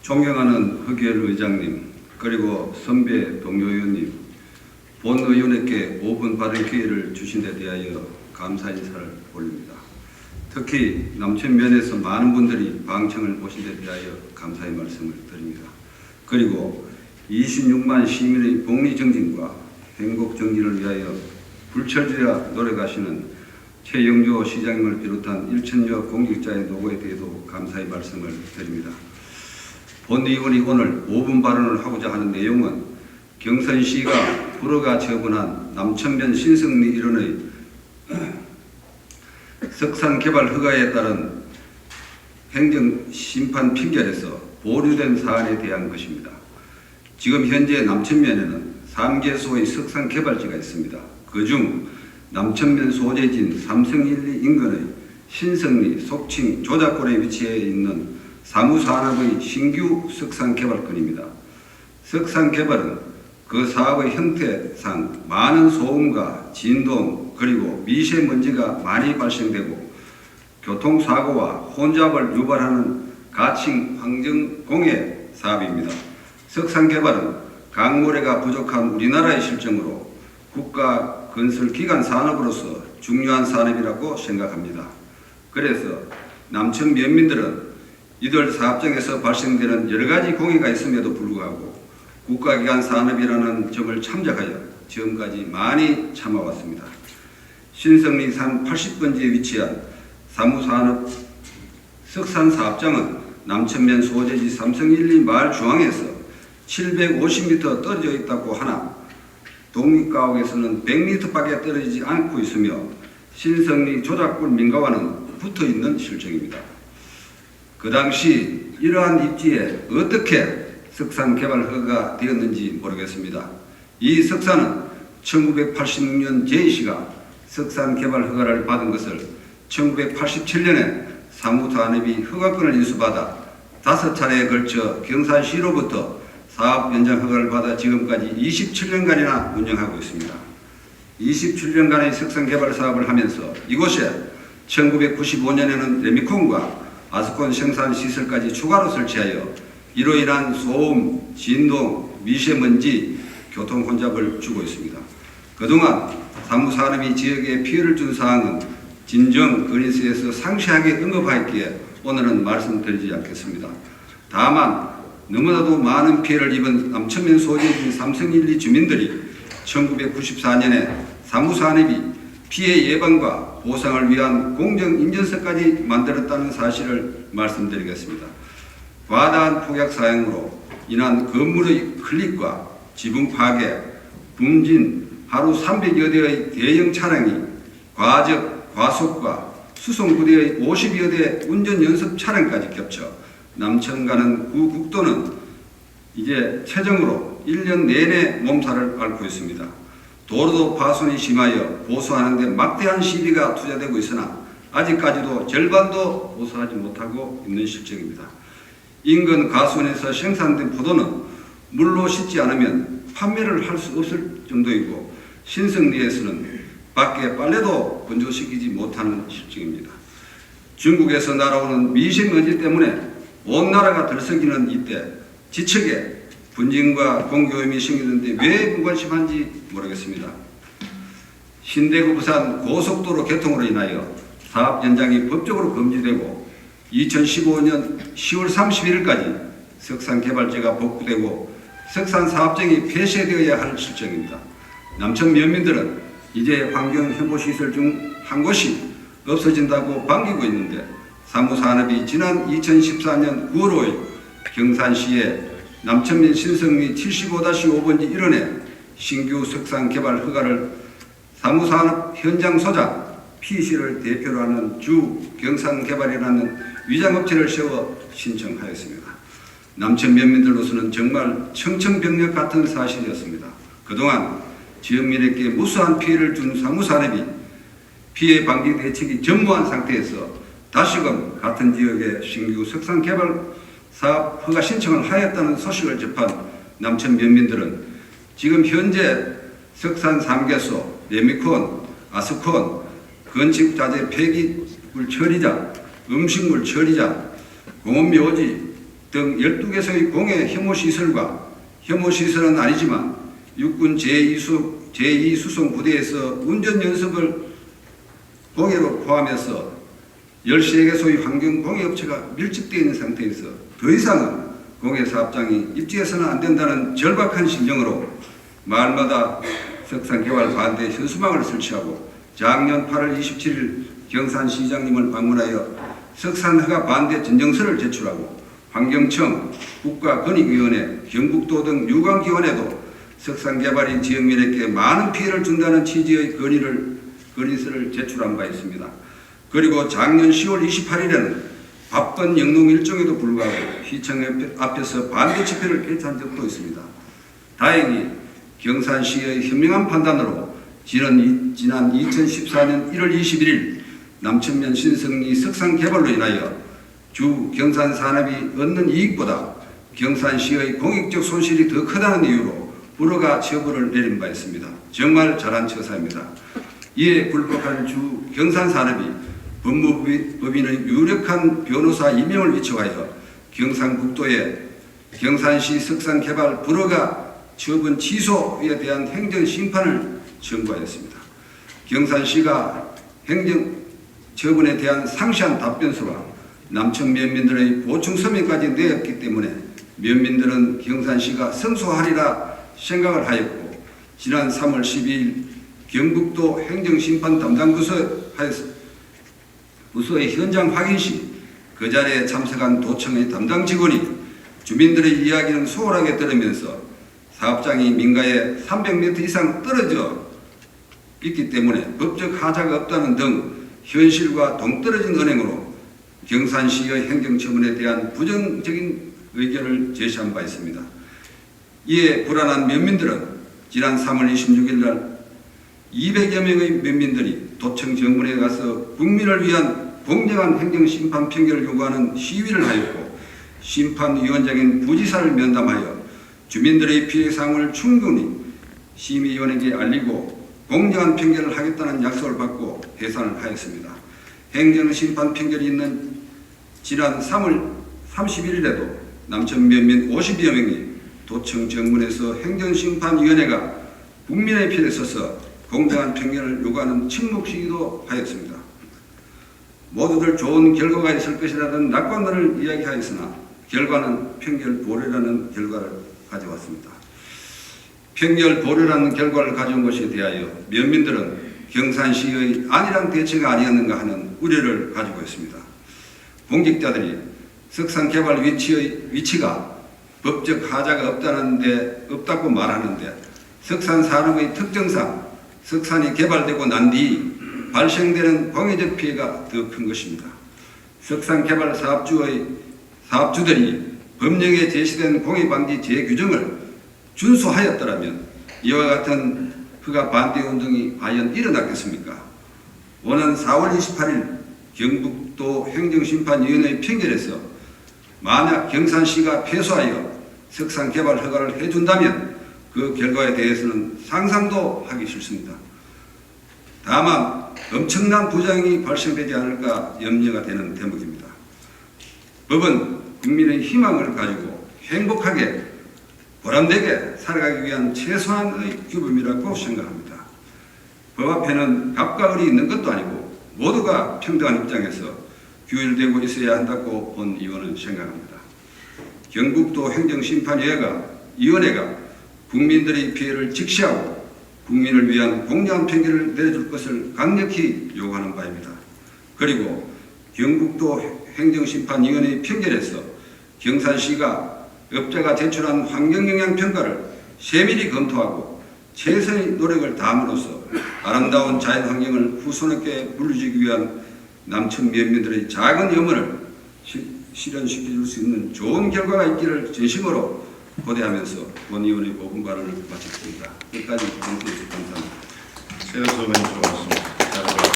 존경하는 허기열 의장님, 그리고 선배 동료 의원님, 본 의원에게 5분 발언 기회를 주신 데 대하여 감사 인사를 올립니다. 특히 남천면에서 많은 분들이 방청을 오신 데 대하여 감사의 말씀을 드립니다. 그리고 26만 시민의 복리 정진과 행복 정진을 위하여 불철주야 노력하시는 최영조 시장님을 비롯한 1천여 공직자의 노고에 대해도 감사의 말씀을 드립니다. 본 의원이 오늘 5분 발언을 하고자 하는 내용은 경선시가 불허가 처분한 남천면 신성리 일원의 석산개발 허가에 따른 행정심판 판결에서 보류된 사안에 대한 것입니다. 지금 현재 남천면에는 3개소의 석산개발지가 있습니다. 그중 남천면 소재지인 삼성일리 인근의 신성리, 속칭 조작골에 위치해 있는 사무산업의 신규 석산개발건입니다. 석산개발은 그 사업의 형태상 많은 소음과 진동 그리고 미세먼지가 많이 발생되고 교통사고와 혼잡을 유발하는 가칭 환경공해 사업입니다. 석산개발은 강모래가 부족한 우리나라의 실정으로 국가 건설기관 산업으로서 중요한 산업이라고 생각합니다. 그래서 남천 면민들은 이들 사업장에서 발생되는 여러가지 공해가 있음에도 불구하고 국가기관 산업이라는 점을 참작하여 지금까지 많이 참아왔습니다. 신성리산 80번지에 위치한 사무산업 석산사업장은 남천면 소재지 삼성일리 마을 중앙에서 750m 떨어져 있다고 하나 독립가옥에서는 100m밖에 떨어지지 않고 있으며 신성리 조작골 민가와는 붙어있는 실정입니다. 그 당시 이러한 입지에 어떻게 석산개발 허가가 되었는지 모르겠습니다. 이 석산은 1986년 제2시가 석산개발 허가를 받은 것을 1987년에 사무산업이 허가권을 인수받아 5차례에 걸쳐 경산시로부터 사업 연장 허가를 받아 지금까지 27년간이나 운영하고 있습니다. 27년간의 석산개발 사업을 하면서 이곳에 1995년에는 레미콘과 아스콘 생산시설까지 추가로 설치하여 이로 인한 소음, 진동, 미세먼지, 교통 혼잡을 주고 있습니다. 그동안 사무산업이 지역에 피해를 준 사항은 진정 건의서에서 상세하게 언급하였기에 오늘은 말씀드리지 않겠습니다. 다만 너무나도 많은 피해를 입은 남천면 소재지 삼성일리 주민들이 1994년에 사무산업이 피해 예방과 보상을 위한 공정인증서까지 만들었다는 사실을 말씀드리겠습니다. 과다한 폭약 사용으로 인한 건물의 클릭과 지붕 파괴, 분진, 하루 300여 대의 대형 차량이 과적, 과속과 수송부대의 50여 대 운전 연습 차량까지 겹쳐 남천 가는 구국도는 이제 최종으로 1년 내내 몸살을 앓고 있습니다. 도로도 파손이 심하여 보수하는 데 막대한 시비가 투자되고 있으나 아직까지도 절반도 보수하지 못하고 있는 실정입니다. 인근 가수원에서 생산된 포도는 물로 씻지 않으면 판매를 할 수 없을 정도이고 신성리에서는 밖에 빨래도 건조시키지 못하는 실정입니다. 중국에서 날아오는 미세먼지 때문에 온 나라가 들썩이는 이때 지척에 분진과 공기오염이 생기는데 왜 무관심한지 모르겠습니다. 신대구 부산 고속도로 개통으로 인하여 사업 연장이 법적으로 금지되고 2015년 10월 31일까지 석산개발제가 복구되고 석산사업장이 폐쇄되어야 할 실정입니다. 남천 면민들은 이제 환경현보시설 중 한 곳이 없어진다고 반기고 있는데 사무산업이 지난 2014년 9월 5일 경산시에 남천면 신성리 75-5번지 1원에 신규 석산개발 허가를 사무산업 현장 소장 PC를 대표로 하는 주 경산개발이라는 위장업체를 세워 신청하였습니다. 남천 면민들로서는 정말 청천벽력 같은 사실이었습니다. 그동안 지역민에게 무수한 피해를 준 사무산업이 피해 방지 대책이 전무한 상태에서 다시금 같은 지역에 신규 석산개발 사업 허가 신청을 하였다는 소식을 접한 남천 면민들은 지금 현재 석산 3개소, 레미콘, 아스콘, 건축자재 폐기물 처리장, 음식물 처리장, 공원묘지, 등 12개소의 공해 혐오시설과 혐오시설은 아니지만 육군 제2수송 부대에서 운전 연습을 공해로 포함해서 13개소의 환경 공해업체가 밀집되어 있는 상태에서 더 이상은 공해 사업장이 입지해서는 안 된다는 절박한 심정으로 마을마다 석산 개발 반대 현수막을 설치하고 작년 8월 27일 경산시장님을 방문하여 석산 허가 반대 진정서를 제출하고 환경청, 국가권익위원회, 경북도 등 유관기관에도 석산 개발이 지역민에게 많은 피해를 준다는 취지의 건의서를 제출한 바 있습니다. 그리고 작년 10월 28일에는 바쁜 영농 일정에도 불구하고 시청 앞에서 반대 집회를 개최한 적도 있습니다. 다행히 경산시의 현명한 판단으로 지난 2014년 1월 21일 남천면 신성리 석산 개발로 인하여 주 경산 산업이 얻는 이익보다 경산시의 공익적 손실이 더 크다는 이유로 불허가 처벌을 내린 바 있습니다. 정말 잘한 처사입니다. 이에 불복한 주 경산 산업이 법무법인의 유력한 변호사 임명을 위촉하여 경상북도에 경산시 석산 개발 불허가 처분 취소에 대한 행정 심판을 청구하였습니다. 경산시가 행정 처분에 대한 상세한 답변서와 남천 면민들의 보충 서명까지 내었기 때문에 면민들은 경산시가 성소하리라 생각을 하였고, 지난 3월 12일 경북도 행정심판 담당 부서의 현장 확인 시 그 자리에 참석한 도청의 담당 직원이 주민들의 이야기는 소홀하게 들으면서 사업장이 민가에 300m 이상 떨어져 있기 때문에 법적 하자가 없다는 등 현실과 동떨어진 언행으로 경산시의 행정처분에 대한 부정적인 의견을 제시한 바 있습니다. 이에 불안한 면민들은 지난 3월 26일 날 200여 명의 면민들이 도청 정문에 가서 국민을 위한 공정한 행정심판 판결을 요구하는 시위를 하였고, 심판위원장인 부지사를 면담하여 주민들의 피해사항을 충분히 심의위원에게 알리고 공정한 판결을 하겠다는 약속을 받고 해산을 하였습니다. 행정심판 판결이 있는 지난 3월 31일에도 남천 면민 50여 명이 도청 정문에서 행정심판위원회가 국민의 편에 서서 공정한 판결을 요구하는 침묵시위도 하였습니다. 모두들 좋은 결과가 있을 것이라는 낙관론을 이야기하였으나 결과는 판결 보류라는 결과를 가져왔습니다. 판결 보류라는 결과를 가져온 것에 대하여 면민들은 경산시의 안일한 대처가 아니었는가 하는 우려를 가지고 있습니다. 공직자들이 석산 개발 위치가 법적 하자가 없다고 말하는데, 석산 산업의 특성상 석산이 개발되고 난 뒤 발생되는 공해적 피해가 더 큰 것입니다. 석산 개발 사업주들이 법령에 제시된 공해방지 제규정을 준수하였더라면 이와 같은 허가 반대 운동이 과연 일어났겠습니까? 오는 4월 28일 경북도 행정심판위원회 판결에서 만약 경산시가 패소하여 석산 개발 허가를 해준다면 그 결과에 대해서는 상상도 하기 싫습니다. 다만 엄청난 부작용이 발생되지 않을까 염려가 되는 대목입니다. 법은 국민의 희망을 가지고 행복하게 보람되게 살아가기 위한 최소한의 규범이라고 생각합니다. 법 앞에는 갑과 을이 있는 것도 아니고 모두가 평등한 입장에서 규율되고 있어야 한다고 본 의원은 생각합니다. 경북도 행정심판위원회가 국민들의 피해를 직시하고 국민을 위한 공정한 판결을 내려줄 것을 강력히 요구하는 바입니다. 그리고 경북도 행정심판위원회 판결에서 경산시가 업자가 제출한 환경영향평가를 세밀히 검토하고 최선의 노력을 다함으로써 아름다운 자연환경을 후손에게 물려주기 위한 남천 면민들의 작은 염원을 실현시켜줄 수 있는 좋은 결과가 있기를 진심으로 고대하면서 본 의원의 5분 발언을 마치겠습니다. 끝까지 감사합니다. 최대수 의원님 수고하셨습니다.